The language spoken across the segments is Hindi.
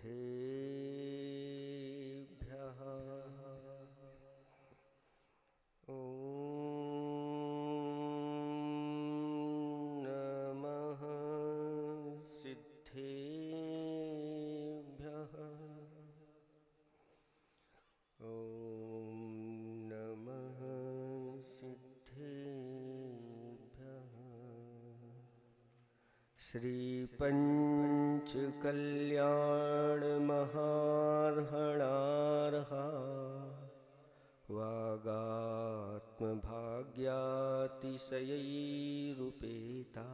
सिद्धेभ्यः ॐ नमः सिद्धेभ्यः ॐ नमः सिद्धेभ्यः। श्री पंचकल्याण महार्हणार्हा वागात्मभाग्यातिशयैरुपेता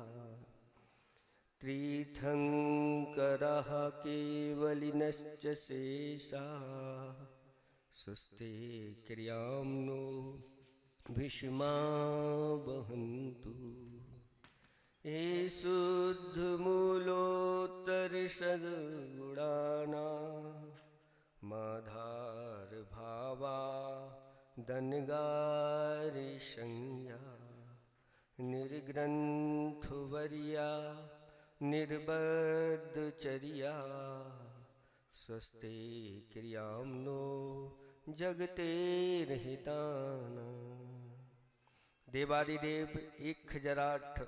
तीर्थंकरः केवलिनश्च शेषा सुस्ते क्रियां नो भीष्मा वहन्तु। ये शुद्धमूलोत्तरिषद्गुणाना माधार भावा दनगारिशंया निर्ग्रंथुवर्या निर्बद्धचर्या स्वस्ते क्रियां नो जगते रहिताना। देवादिदेव इक्खजराठ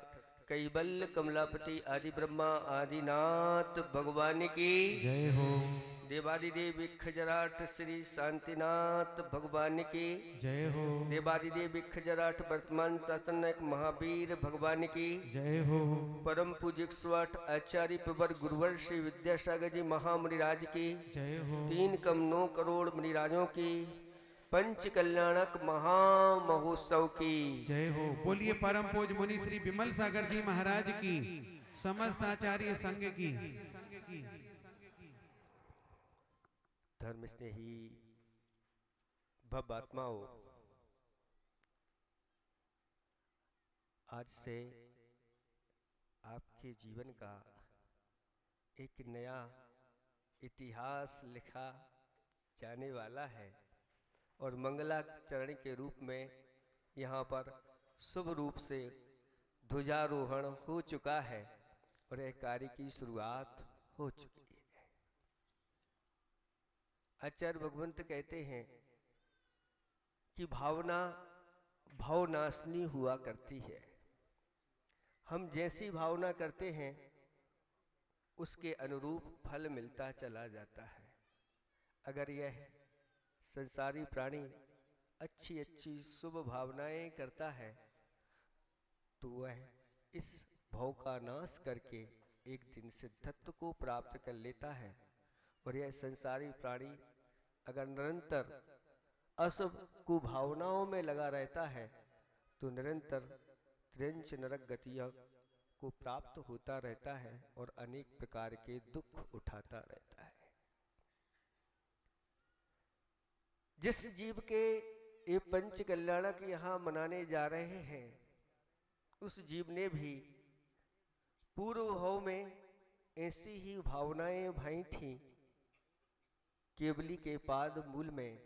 कैबल्य कमलापति आदि ब्रह्मा आदिनाथ भगवान की जय हो। देवादिदेव इक्खजराठ श्री शांतिनाथ भगवान की जय हो। देवादिदेव इक्खजराठ वर्तमान शासन नायक महावीर भगवान की जय हो। परम पूज्य 108 आचार्य प्रवर गुरुवर श्री विद्यासागर जी महामुनिराज की जय हो। 3 कम 9 करोड़ मुनिराजों की पंच कल्याणक महामहोत्सव की जय हो। बोलिए परम पूज्य मुनि श्री विमल सागर जी महाराज की, समस्त आचार्य संघ की। धर्म स्नेही भव आत्माओं, आज से आपके जीवन का एक नया इतिहास लिखा जाने वाला है और मंगलाचरण के रूप में यहाँ पर शुभ रूप से ध्वजारोहण हो चुका है और यह कार्य की शुरुआत हो चुकी है। आचार्य भगवंत कहते हैं कि भावना भावनाशनी हुआ करती है। हम जैसी भावना करते हैं उसके अनुरूप फल मिलता चला जाता है। अगर यह संसारी प्राणी अच्छी अच्छी शुभ भावनाएं करता है तो वह इस भव का नाश करके एक दिन सिद्धत्व को प्राप्त कर लेता है। और यह संसारी प्राणी अगर निरंतर अशुभ कुभावनाओं में लगा रहता है तो निरंतर त्रिंच नरक गतियों को प्राप्त होता रहता है और अनेक प्रकार के दुख उठाता रहता है। जिस जीव के ये पंच कल्याणक यहाँ मनाने जा रहे हैं उस जीव ने भी पूर्व भाव में ऐसी ही भावनाएं भाई थी। केवली के पाद मूल में,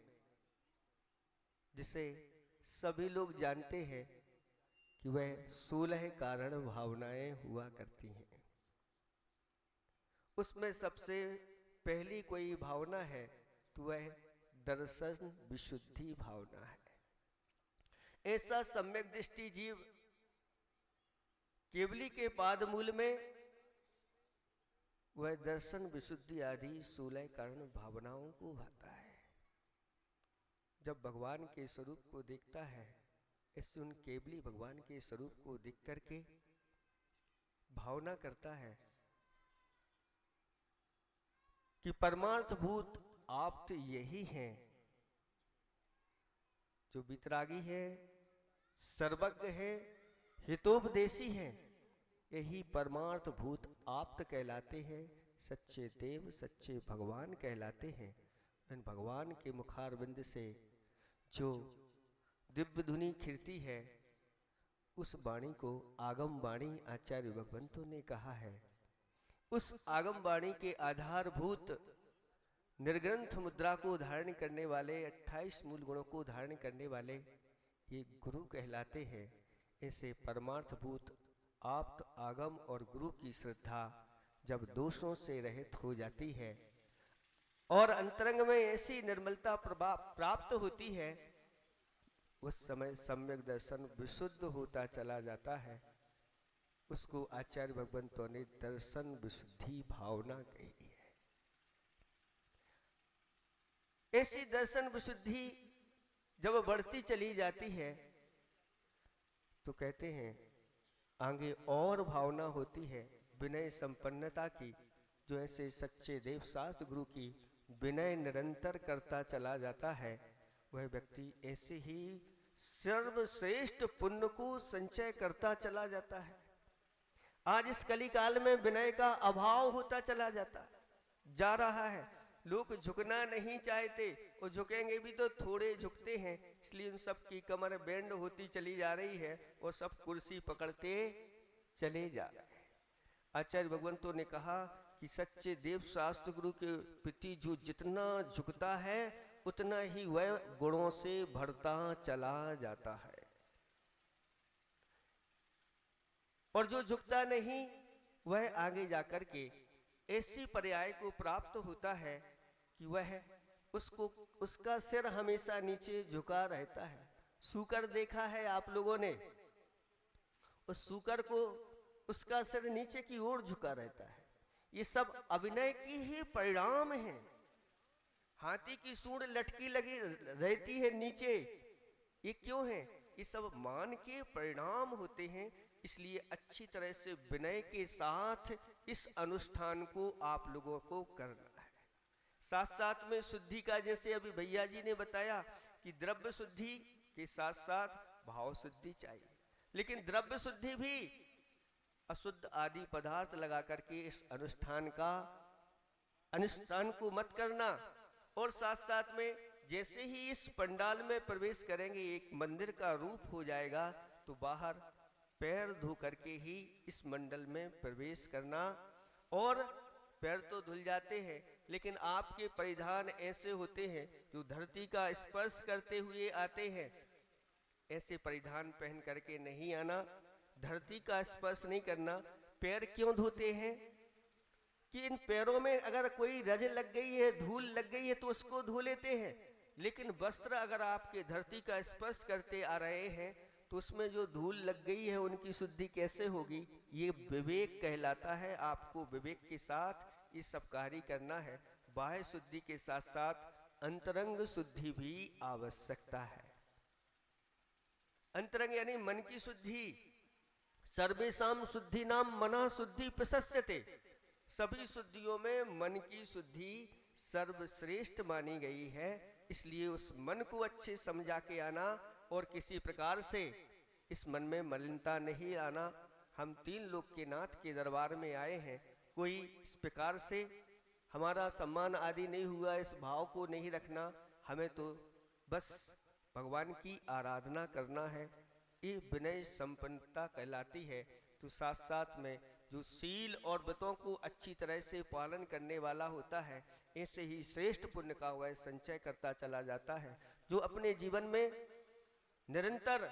जिसे सभी लोग जानते हैं कि वह 16 कारण भावनाएं हुआ करती हैं। उसमें सबसे पहली कोई भावना है तो वह दर्शन विशुद्धि भावना है। ऐसा सम्यक दृष्टि जीव केवली के पाद मूल में वह दर्शन विशुद्धि आदि 16 कारण भावनाओं को भाता है। जब भगवान के स्वरूप को देखता है, इससे उन केवली भगवान के स्वरूप को देख करके भावना करता है कि परमार्थ भूत आप तो यही हैं जो वितरागी है, सर्वज्ञ है, हितोपदेशी हैं। यही परमार्थ भूत आप तो कहलाते हैं, सच्चे देव सच्चे भगवान कहलाते हैं। इन भगवान के मुखारविंद से जो दिव्य धुनि खिलती है उस वाणी को आगम वाणी आचार्य भगवंतों ने कहा है। उस आगम वाणी के आधारभूत निर्ग्रंथ मुद्रा को धारण करने वाले 28 मूल गुणों को धारण करने वाले ये गुरु कहलाते हैं। ऐसे परमार्थभूत आप्त आगम और गुरु की श्रद्धा जब दोषों से रहित हो जाती है, और अंतरंग में ऐसी निर्मलता प्राप्त होती है, उस समय सम्यक दर्शन विशुद्ध होता चला जाता है। उसको आचार्य भगवंतों ने दर्शन विशुद्धि भावना कही है। ऐसी दर्शन विशुद्धि जब बढ़ती चली जाती है तो कहते हैं आगे और भावना होती है विनय संपन्नता की। जो ऐसे सच्चे देव शास्त्र गुरु की विनय निरंतर करता चला जाता है, वह व्यक्ति ऐसे ही सर्वश्रेष्ठ पुण्य को संचय करता चला जाता है। आज इस कलिकाल में विनय का अभाव होता चला जा रहा है। लोग झुकना नहीं चाहते, और झुकेंगे भी तो थोड़े झुकते हैं, इसलिए उन सब की कमर बेंड होती चली जा रही है और सब कुर्सी पकड़ते चले जा रहे हैं। आचार्य भगवंतों ने कहा कि सच्चे देव शास्त्र गुरु के प्रति जो जितना झुकता है, उतना ही वह गुणों से भरता चला जाता है, और जो झुकता नहीं वह आगे जाकर के ऐसी पर्याय को प्राप्त होता है कि वह उसका सिर हमेशा नीचे झुका रहता है। सूकर देखा है आप लोगों ने, उस सूकर को उसका सिर नीचे की ओर झुका रहता है। ये सब अभिनय की ही परिणाम है। हाथी की सूंड लटकी लगी रहती है नीचे, ये क्यों है? ये सब मान के परिणाम होते हैं। इसलिए अच्छी तरह से विनय के साथ इस अनुष्ठान को आप लोगों को करना है। साथ साथ में शुद्धि का, जैसे अभी भैया जी ने बताया कि द्रव्य शुद्धि के साथ साथ भाव शुद्धि चाहिए, लेकिन द्रव्य शुद्धि भी अशुद्ध आदि पदार्थ लगा करके इस अनुष्ठान को मत करना। और साथ साथ में जैसे ही इस पंडाल में प्रवेश करेंगे, एक मंदिर का रूप हो जाएगा, तो बाहर पैर धो करके ही इस मंडल में प्रवेश करना। और पैर तो धुल जाते हैं, लेकिन आपके परिधान ऐसे होते हैं जो धरती का स्पर्श करते हुए आते हैं। ऐसे परिधान पहन करके नहीं आना, धरती का स्पर्श नहीं करना। पैर क्यों धोते हैं? कि इन पैरों में अगर कोई रज लग गई है, धूल लग गई है, तो उसको धो लेते हैं। लेकिन वस्त्र अगर आपके धरती का स्पर्श करते आ रहे हैं, तो उसमें जो धूल लग गई है उनकी शुद्धि कैसे होगी? ये विवेक कहलाता है। आपको विवेक के साथ ये सब कार्य करना है। बाह्य शुद्धि के साथ साथ अंतरंग शुद्धि भी आवश्यकता है। अंतरंग यानी मन की शुद्धि। सर्वेषां शुद्धि नाम मना शुद्धि प्रशस्यते। सभी शुद्धियों में मन की शुद्धि सर्वश्रेष्ठ मानी गई है। इसलिए उस मन को अच्छे समझा के आना, और किसी प्रकार से इस मन में मलिनता नहीं आना। हम 3 लोक के नाथ के दरबार में आए हैं, कोई इस प्रकार से हमारा सम्मान आदि नहीं हुआ, इस भाव को नहीं रखना। हमें तो बस भगवान की आराधना करना है। ये विनय संपन्नता कहलाती है। तो साथ साथ में जो सील और व्रतों को अच्छी तरह से पालन करने वाला होता है, ऐसे ही श्रेष्ठ पुण्य का वह संचय करता चला जाता है। जो अपने जीवन में निरंतर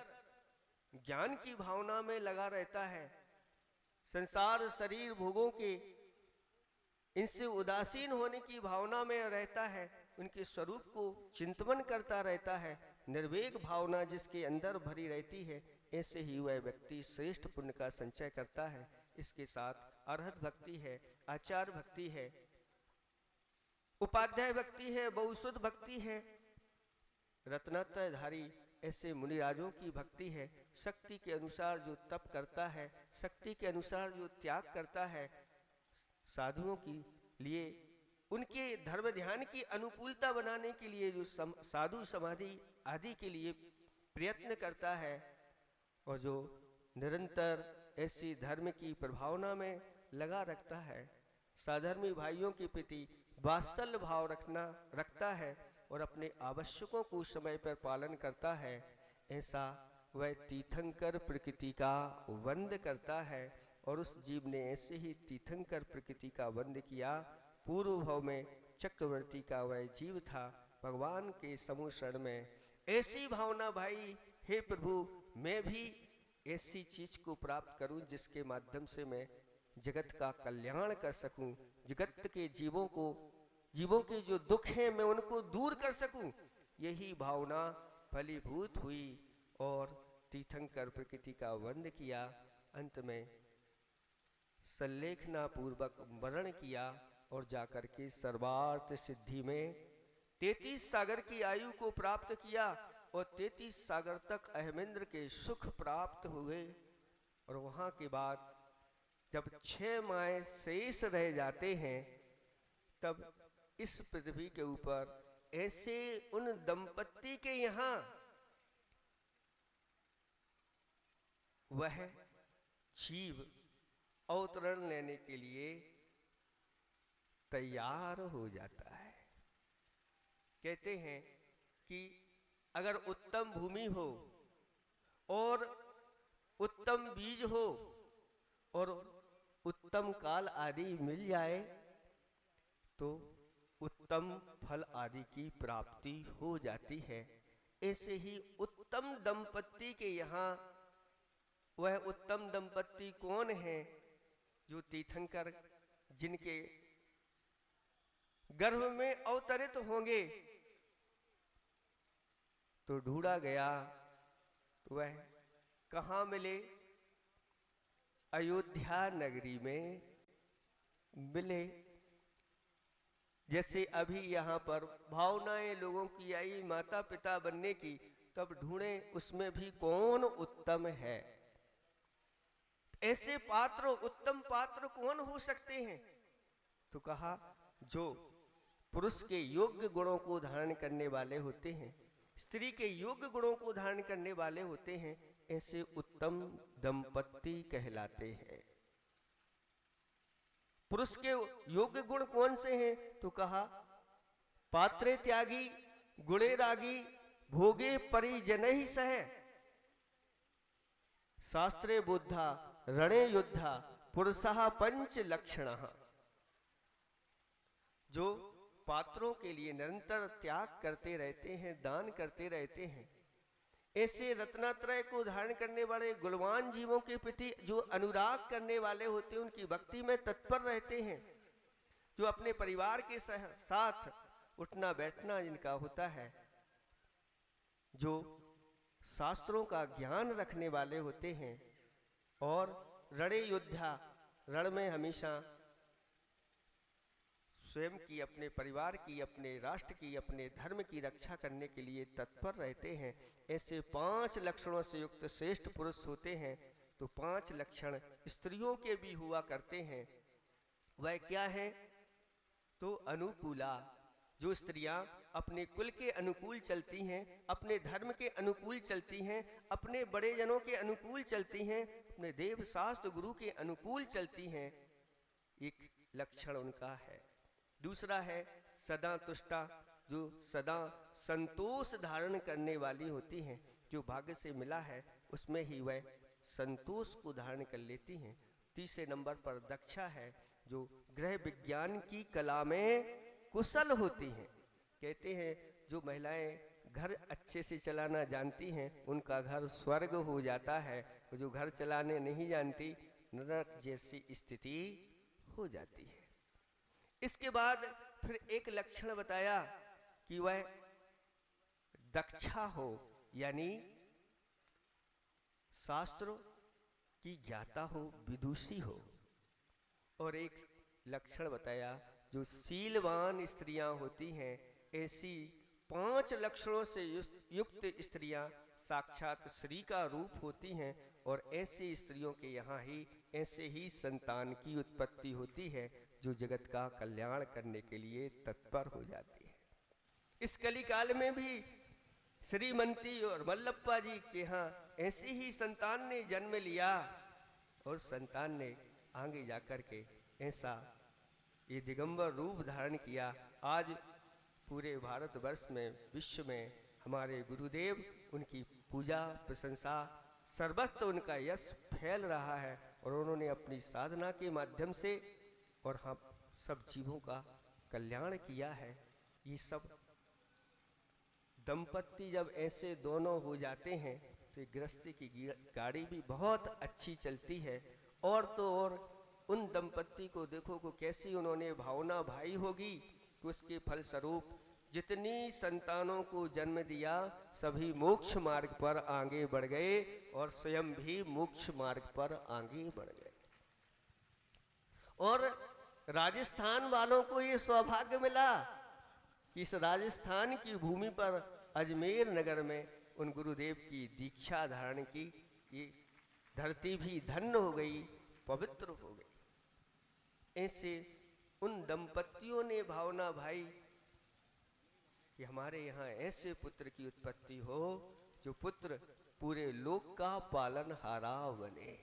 ज्ञान की भावना में लगा रहता है, संसार शरीर भोगों के इनसे उदासीन होने की भावना में रहता है, उनके स्वरूप को चिंतन करता रहता है, निर्वेग भावना जिसके अंदर भरी रहती है, ऐसे ही वह व्यक्ति श्रेष्ठ पुण्य का संचय करता है। इसके साथ अरहत भक्ति है, आचार भक्ति है, उपाध्याय भक्ति है, बहुशुद्ध भक्ति है, रत्नत्रयधारी ऐसे मुनिराजों की भक्ति है। शक्ति के अनुसार जो तप करता है, शक्ति के अनुसार जो त्याग करता है, साधुओं के लिए उनके धर्म ध्यान की अनुकूलता बनाने के लिए जो साधु समाधि आदि के लिए प्रयत्न करता है, और जो निरंतर ऐसी धर्म की प्रभावना में लगा रखता है, साधर्मी भाइयों के प्रति वात्सल्य भाव रखता है, और अपने आवश्यकों को समय पर पालन करता है, ऐसा वह तीर्थंकर प्रकृति का वंद करता है। और उस जीव ने ऐसे ही तीर्थंकर प्रकृति का वंद किया। पूर्व भव में चक्रवर्ती का वह जीव था, भगवान के समूह शरण में। ऐसी भावना भाई, हे प्रभु, मैं भी ऐसी चीज को प्राप्त करूं जिसके माध्यम से मैं जगत का कल्याण कर सकूं, जगत के जीवों को जीवों के जो दुख हैं मैं उनको दूर कर सकूं, यही भावना फलीभूत हुई और तीर्थंकर प्रकृति का वंद किया। अंत में संलेखना पूर्वक वर्ण किया और जाकर के सर्वार्थ सिद्धि में 33 सागर की आयु को प्राप्त किया और 33 सागर तक अहमेंद्र के सुख प्राप्त हुए। और वहां के बाद जब 6 माह शेष रह जाते हैं, तब इस पृथ्वी के ऊपर ऐसे उन दंपत्ति के यहां वह जीव अवतरण लेने के लिए तैयार हो जाता है। कहते हैं कि अगर उत्तम भूमि हो और उत्तम बीज हो और उत्तम काल आदि मिल जाए तो उत्तम फल आदि की प्राप्ति हो जाती है। ऐसे ही उत्तम दंपत्ति के यहाँ वह उत्तम दंपत्ति कौन है? जो तीर्थंकर जिनके गर्भ में अवतरित होंगे। तो ढूंढा गया तो वह कहाँ मिले? अयोध्या नगरी में मिले। जैसे अभी यहाँ पर भावनाएं लोगों की आई माता पिता बनने की, तब ढूंढे उसमें भी कौन उत्तम है। ऐसे पात्र, उत्तम पात्र कौन हो सकते हैं? तो कहा जो पुरुष के योग्य गुणों को धारण करने वाले होते हैं, स्त्री के योग्य गुणों को धारण करने वाले होते हैं, ऐसे उत्तम दंपत्ति कहलाते हैं। पुरुष के योग्य गुण कौन से हैं? तो कहा पात्रे त्यागी, गुणे रागी, भोगे परिजनहि सह, शास्त्रे बुद्धा, रणे युद्धा, पुरुषः पंच लक्षणः। जो पात्रों के लिए निरंतर त्याग करते रहते हैं, दान करते रहते हैं, ऐसे रत्नात्रय को धारण करने वाले गुणवान जीवों के प्रति जो अनुराग करने वाले होते हैं, उनकी भक्ति में तत्पर रहते हैं, जो अपने परिवार के साथ उठना बैठना जिनका होता है, जो शास्त्रों का ज्ञान रखने वाले होते हैं, और रण योद्धा, रण में हमेशा स्वयं की, अपने परिवार की, अपने राष्ट्र की, अपने धर्म की रक्षा करने के लिए तत्पर रहते हैं, ऐसे 5 लक्षणों से युक्त श्रेष्ठ पुरुष होते हैं। तो 5 लक्षण स्त्रियों के भी हुआ करते हैं। वह क्या है? तो अनुकूला, जो स्त्रियां अपने कुल के अनुकूल चलती हैं, अपने धर्म के अनुकूल चलती हैं, अपने बड़े जनों के अनुकूल चलती हैं, अपने देव शास्त्र गुरु के अनुकूल चलती हैं, एक लक्षण उनका है। दूसरा है सदा तुष्टा, जो सदा संतोष धारण करने वाली होती हैं, जो भाग्य से मिला है उसमें ही वह संतोष को धारण कर लेती हैं। तीसरे नंबर पर दक्षा है, जो गृह विज्ञान की कला में कुशल होती हैं। कहते हैं जो महिलाएं घर अच्छे से चलाना जानती हैं, उनका घर स्वर्ग हो जाता है, जो घर चलाने नहीं जानती, नरक जैसी स्थिति हो जाती है। इसके बाद फिर एक लक्षण बताया कि वह दक्षा हो, यानी शास्त्रों की ज्ञाता हो, विदुषी हो। और एक लक्षण बताया जो शीलवान स्त्रियां होती हैं, ऐसी 5 लक्षणों से युक्त स्त्रियां साक्षात श्री का रूप होती हैं, और ऐसी स्त्रियों के यहाँ ही ऐसे ही संतान की उत्पत्ति होती है, जो जगत का कल्याण करने के लिए तत्पर हो जाती है। इस कलिकाल में भी श्रीमंती और मल्लप्पा जी के यहाँ ऐसी ही संतान ने जन्म लिया, और संतान ने आगे जाकर के ऐसा ये दिगंबर रूप धारण किया। आज पूरे भारतवर्ष में, विश्व में हमारे गुरुदेव, उनकी पूजा प्रशंसा, सर्वत्र उनका यश फैल रहा है, और उन्होंने अपनी साधना के माध्यम से और हम सब जीवों का कल्याण किया है। ये सब दंपत्ति जब ऐसे दोनों हो जाते हैं तो गृहस्थी की गाड़ी भी बहुत अच्छी चलती है। और तो और उन दंपत्ति को देखो को कैसी उन्होंने भावना भाई होगी कि उसके फलस्वरूप जितनी संतानों को जन्म दिया सभी मोक्ष मार्ग पर आगे बढ़ गए और स्वयं भी मोक्ष मार्ग पर आगे बढ़ गए। और राजस्थान वालों को ये सौभाग्य मिला कि इस राजस्थान की भूमि पर अजमेर नगर में उन गुरुदेव की दीक्षा धारण की। ये धरती भी धन्य हो गई, पवित्र हो गई। ऐसे उन दंपतियों ने भावना भाई कि हमारे यहाँ ऐसे पुत्र की उत्पत्ति हो जो पुत्र पूरे लोक का पालनहारा बने।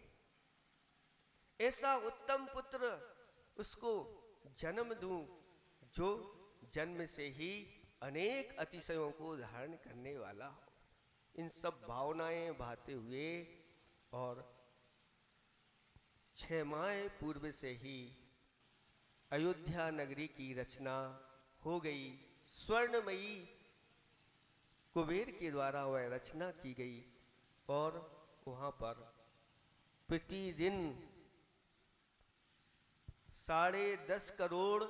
ऐसा उत्तम पुत्र उसको जन्म दूं जो जन्म से ही अनेक अतिशयों को धारण करने वाला हो। इन सब भावनाएं बहाते हुए और 6 माह पूर्व से ही अयोध्या नगरी की रचना हो गई। स्वर्णमयी कुबेर के द्वारा वह रचना की गई और वहाँ पर प्रतिदिन 10.5 करोड़,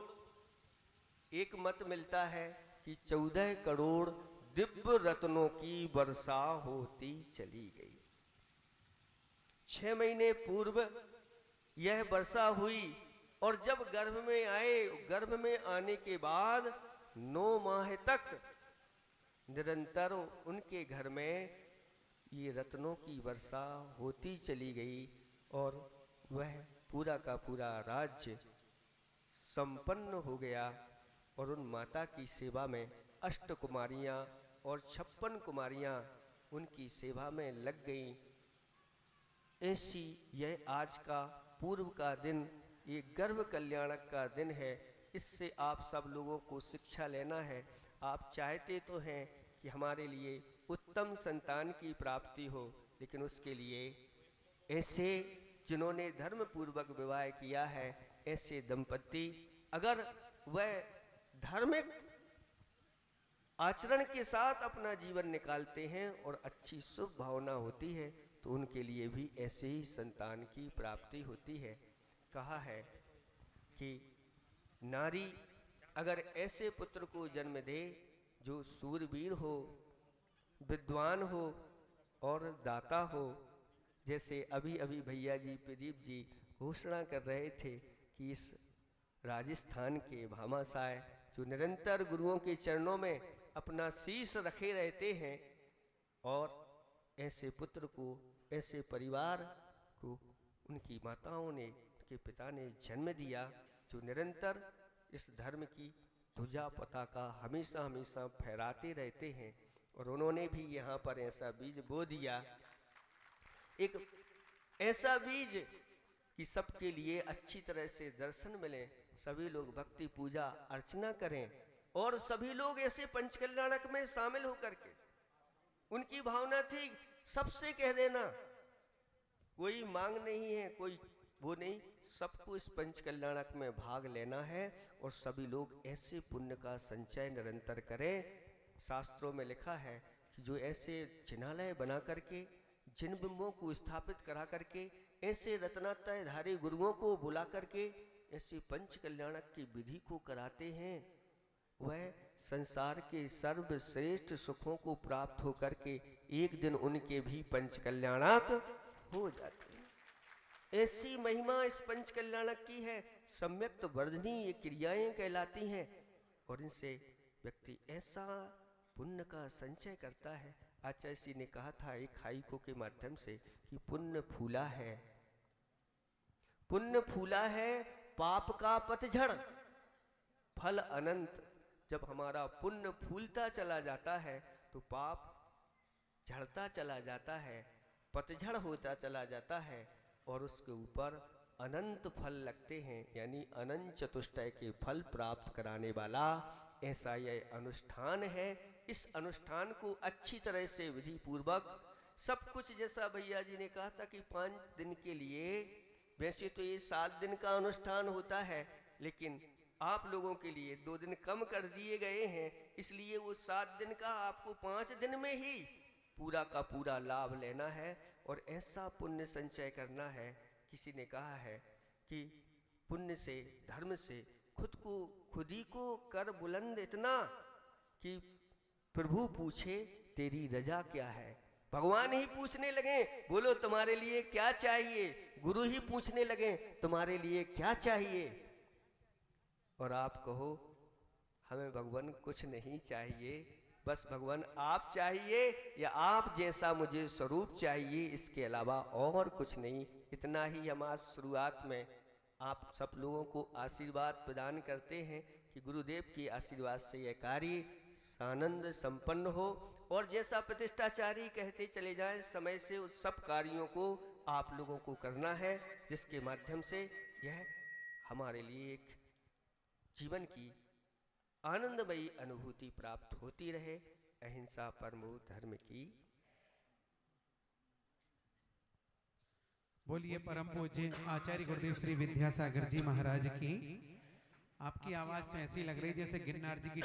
एक मत मिलता है कि 14 करोड़ दिव्य रत्नों की वर्षा होती चली गई। 6 महीने पूर्व यह वर्षा हुई और जब गर्भ में आए, गर्भ में आने के बाद 9 माह तक निरंतर उनके घर में ये रत्नों की वर्षा होती चली गई और वह पूरा का पूरा राज्य संपन्न हो गया। और उन माता की सेवा में 8 कुमारियाँ और 56 कुमारियाँ उनकी सेवा में लग गईं। ऐसी यह आज का पूर्व का दिन, ये गर्भ कल्याणक का दिन है। इससे आप सब लोगों को शिक्षा लेना है। आप चाहते तो हैं कि हमारे लिए उत्तम संतान की प्राप्ति हो, लेकिन उसके लिए ऐसे जिन्होंने धर्म पूर्वक विवाह किया है, ऐसे दंपति अगर वह धार्मिक आचरण के साथ अपना जीवन निकालते हैं और अच्छी शुभ भावना होती है तो उनके लिए भी ऐसे ही संतान की प्राप्ति होती है। कहा है कि नारी अगर ऐसे पुत्र को जन्म दे जो सूरवीर हो, विद्वान हो और दाता हो, जैसे अभी अभी भैया जी प्रदीप जी घोषणा कर रहे थे कि इस राजस्थान के भामाशाह जो निरंतर गुरुओं के चरणों में अपना शीश रखे रहते हैं और ऐसे पुत्र को, ऐसे परिवार को उनकी माताओं ने, उनके पिता ने जन्म दिया जो निरंतर इस धर्म की ध्वजा पताका हमेशा हमेशा फहराते रहते हैं। और उन्होंने भी यहाँ पर ऐसा बीज बो दिया, एक ऐसा बीज कि सबके लिए अच्छी तरह से दर्शन मिले, सभी लोग भक्ति पूजा अर्चना करें और सभी लोग ऐसे पंचकल्याणक में शामिल होकर के, उनकी भावना थी सबसे कह देना, कोई मांग नहीं है, कोई वो नहीं, सबको इस पंचकल्याणक में भाग लेना है और सभी लोग ऐसे पुण्य का संचय निरंतर करें। शास्त्रों में लिखा है कि जो ऐसे जिनालय बना करके, जिन बिंबों को स्थापित करा करके, ऐसे रत्नात्रयधारी गुरुओं को बुला करके ऐसे पंचकल्याणक की विधि को कराते हैं, वह संसार के सर्वश्रेष्ठ सुखों को प्राप्त होकर के एक दिन उनके भी पंचकल्याणक हो जाते हैं। ऐसी महिमा इस पंचकल्याणक की है। सम्यक्त वर्धनीय ये क्रियाएं कहलाती हैं और इनसे व्यक्ति ऐसा पुण्य का संचय करता है। आचार्य जी ने कहा था एक हाइको के माध्यम से कि पुण्य फूला है, पुण्य फूला है, पाप का पतझड़, फल अनंत। जब हमारा पुण्य फूलता चला जाता है तो पाप झड़ता चला जाता है, पतझड़ होता चला जाता है और उसके ऊपर अनंत फल लगते हैं, यानी अनंत चतुष्टय के फल प्राप्त कराने वाला ऐसा यह अनुष्ठान है। इस अनुष्ठान को अच्छी तरह से विधि पूर्वक सब कुछ, जैसा भैया जी ने कहा था कि 5 दिन के लिए, वैसे तो ये 7 दिन का अनुष्ठान होता है, लेकिन आप लोगों के लिए 2 दिन कम कर दिए गए हैं, इसलिए वो 7 दिन का आपको 5 दिन में ही पूरा का पूरा लाभ लेना है और ऐसा पुण्य संचय करना है। किसी ने कहा है कि पुण्य से, धर्म से खुद ही को कर बुलंद इतना कि प्रभु पूछे तेरी रजा क्या है। भगवान ही पूछने लगे, बोलो तुम्हारे लिए क्या चाहिए। गुरु ही पूछने लगे, तुम्हारे लिए क्या चाहिए। और आप कहो हमें भगवान कुछ नहीं चाहिए, बस भगवान आप चाहिए या आप जैसा मुझे स्वरूप चाहिए, इसके अलावा और कुछ नहीं। इतना ही हम आज शुरुआत में आप सब लोगों को आशीर्वाद प्रदान करते हैं कि गुरुदेव के आशीर्वाद से यह कार्य आनंद संपन्न हो और जैसा प्रतिष्ठाचारी कहते चले जाएं, समय से उस सब कार्यों को आप लोगों को करना है, जिसके माध्यम से यह हमारे लिए एक जीवन की आनंदमयी अनुभूति प्राप्त होती रहे। अहिंसा परमो धर्म की। बोलिए परम पूज्य आचार्य गुरुदेव श्री विद्यासागर जी महाराज की। आपकी आवाज तो ऐसी लग रही जैसे गिरनार जी की